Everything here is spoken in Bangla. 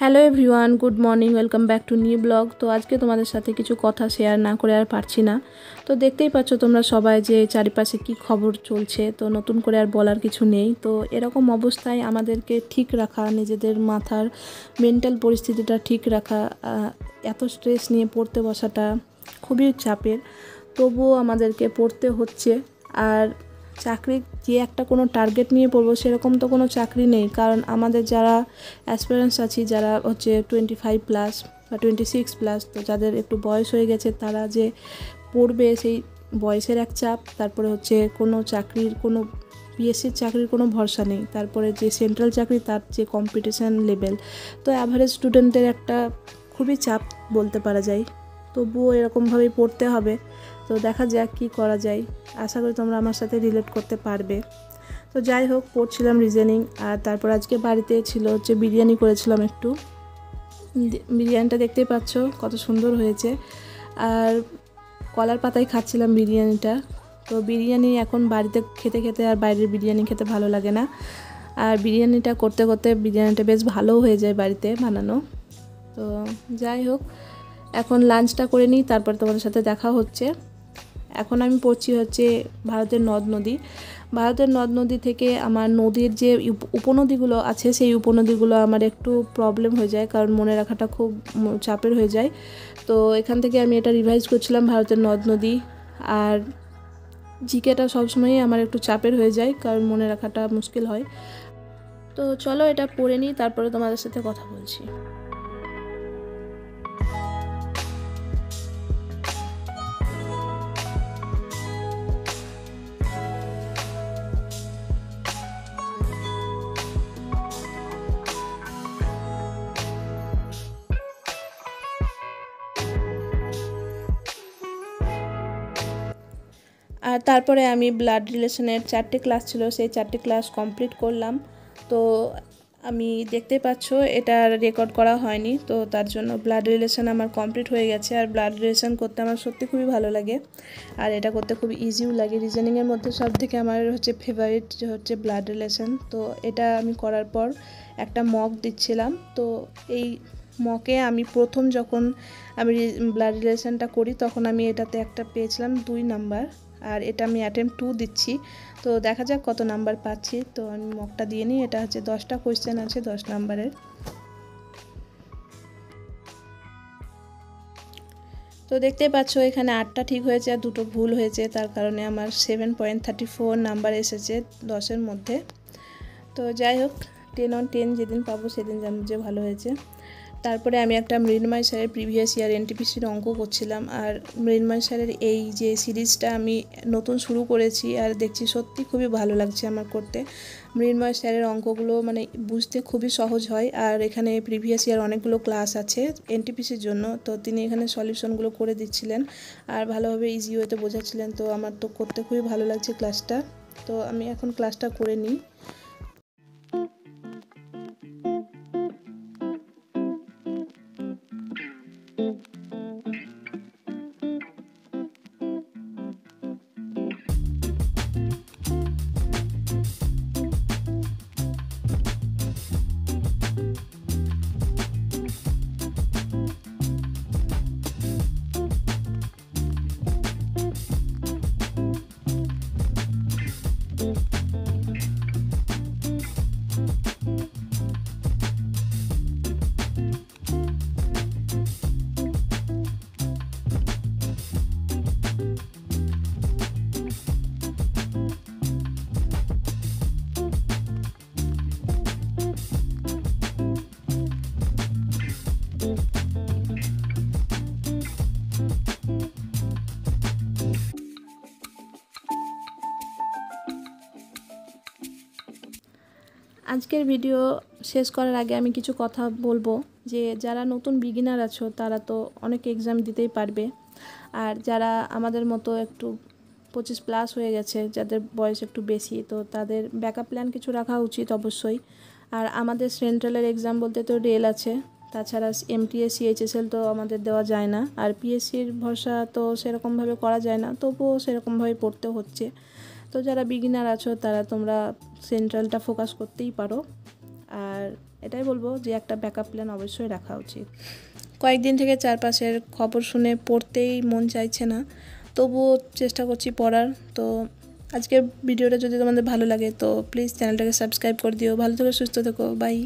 Hello everyone, good morning, welcome back to new blog. তো আজকে তোমাদের সাথে কিছু কথা শেয়ার না করে আর পারছি না। তো দেখতেই পাচ্ছ তোমরা সবাই যে চারিপাশে কি খবর চলছে, তো নতুন করে আর বলার কিছু নেই। তো এরকম অবস্থায় আমাদেরকে ঠিক রাখা, নিজেদের মাথার মেন্টাল পরিস্থিতিটা ঠিক রাখা, এত স্ট্রেস নিয়ে পড়তে বসাটা খুবই চাপের। তবুও আমাদেরকে পড়তে হচ্ছে। আর চাকরি যে একটা কোনো টার্গেট নিয়ে পড়বো সেরকম তো কোনো চাকরি নেই, কারণ আমাদের যারা অ্যাসপিরেন্টস আছি, যারা হচ্ছে 25+ বা 26+, তো যাদের একটু বয়স হয়ে গেছে, তারা যে পড়বে সেই বয়সের এক চাপ, তারপরে হচ্ছে কোনো চাকরির কোনো পিএসসির চাকরির কোনো ভরসা নেই, তারপরে যে সেন্ট্রাল চাকরি তার যে কম্পিটিশান লেভেল, তো অ্যাভারেজ স্টুডেন্টের একটা খুবই চাপ বলতে পারা যায়। তবুও এরকমভাবেই পড়তে হবে। তো দেখা যাক কী করা যায়, আশা করি তোমরা আমার সাথে রিলেট করতে পারবে। তো যাই হোক, পড়ছিলাম রিজনিং। আর তারপর আজকে বাড়িতে ছিল হচ্ছে বিরিয়ানি করেছিলাম একটু। বিরিয়ানিটা দেখতেই পাচ্ছ কত সুন্দর হয়েছে। আর কলার পাতায় খাচ্ছিলাম বিরিয়ানিটা। তো বিরিয়ানি এখন বাড়িতে খেতে খেতে আর বাইরের বিরিয়ানি খেতে ভালো লাগে না। আর বিরিয়ানিটা করতে করতে বিরিয়ানিটা বেশ ভালোও হয়ে যায় বাড়িতে বানানো। তো যাই হোক, এখন লাঞ্চটা করে নিই, তারপর তোমাদের সাথে দেখা হচ্ছে। এখন আমি পড়ছি হচ্ছে ভারতের নদ নদী। ভারতের নদ নদী থেকে আমার নদীর যে উপনদীগুলো আছে, সেই উপনদীগুলো আমার একটু প্রবলেম হয়ে যায়, কারণ মনে রাখাটা খুব চাপের হয়ে যায়। তো এখান থেকে আমি এটা রিভাইজ করছিলাম, ভারতের নদ নদী। আর জিকেটা সবসময়ই আমার একটু চাপের হয়ে যায়, কারণ মনে রাখাটা মুশকিল হয়। তো চলো এটা পড়ে নিই, তারপরে তোমাদের সাথে কথা বলছি। আর তারপরে আমি ব্লাড রিলেশনের 4টে ক্লাস ছিল, সেই 4টে ক্লাস কমপ্লিট করলাম। তো আমি দেখতে পাচ্ছ এটা রেকর্ড করা হয়নি, তো তার জন্য ব্লাড রিলেশন আমার কমপ্লিট হয়ে গেছে। আর ব্লাড রিলেশন করতে আমার সত্যি খুবই ভালো লাগে, আর এটা করতে খুবই ইজিও লাগে। রিজনিংয়ের মধ্যে সব থেকে আমার হচ্ছে ফেভারিট হচ্ছে ব্লাড রিলেশন। তো এটা আমি করার পর একটা মক দিচ্ছিলাম। তো এই মকে আমি প্রথম যখন আমি ব্লাড রিলেশনটা করি, তখন আমি এটাতে একটা পেয়েছিলাম 2 নাম্বার। আর এটা আমি অ্যাটেম্প্ট 2 দিচ্ছি। তো দেখা যাক কত নাম্বার পাচ্ছি। তো আমি মকটা দিয়ে নিই। এটা হচ্ছে 10টা কোয়েশ্চেন আছে, 10 নাম্বারের। তো দেখতে পাচ্ছ এখানে 8টা ঠিক হয়েছে আর 2টো ভুল হয়েছে, তার কারণে আমার 7.34 নাম্বার এসেছে 10-এর মধ্যে। তো যাই হোক, 10 on 10 যেদিন পাবো সেদিন জানবো যে ভালো হয়েছে। তারপরে আমি একটা মৃন্ময় স্যারের প্রিভিয়াস ইয়ার এনটিপিসির অঙ্ক করছিলাম। আর মৃন্ময় স্যারের এই যে সিরিজটা আমি নতুন শুরু করেছি, আর দেখছি সত্যি খুবই ভালো লাগছে আমার করতে। মৃন্ময় স্যারের অঙ্কগুলো মানে বুঝতে খুবই সহজ হয়। আর এখানে প্রিভিয়াস ইয়ার অনেকগুলো ক্লাস আছে এনটিপিসির জন্য, তো তিনি এখানে সলিউশনগুলো করে দিচ্ছিলেন আর ভালোভাবে ইজি ওয়েতে বোঝাচ্ছিলেন। তো আমার তো করতে খুবই ভালো লাগছে ক্লাসটা। তো আমি এখন ক্লাসটা করে নিই। আজকের ভিডিও শেষ করার আগে আমি কিছু কথা বলবো, যে যারা নতুন বিগিনার আছো তারা তো অনেক এক্সাম দিতেই পারবে। আর যারা আমাদের মতো একটু 25+ হয়ে গেছে, যাদের বয়স একটু বেশি, তো তাদের ব্যাকআপ প্ল্যান কিছু রাখা উচিত অবশ্যই। আর আমাদের সেন্ট্রালের এক্সাম বলতে তো রেল আছে, তাছাড়া এমটিএস সিএইচএসএল তো আমাদের দেওয়া যায় না। আর পিএসসির ভরসা তো সেরকমভাবে করা যায় না, তবুও সেরকমভাবে পড়তে হচ্ছে। তো যারা বিগিনার আছো তারা তোমরা সেন্ট্রালটা ফোকাস করতেই পারো। আর এটাই বলবো যে একটা ব্যাকআপ প্ল্যান অবশ্যই রাখা উচিত। কয়েকদিন থেকে চারপাশের খবর শুনে পড়তেই মন চাইছে না, তবুও চেষ্টা করছি পড়ার। তো আজকের ভিডিওটা যদি তোমাদের ভালো লাগে তো প্লিজ চ্যানেলটাকে সাবস্ক্রাইব করে দিও। ভালো থেকো, সুস্থ থেকো, বাই।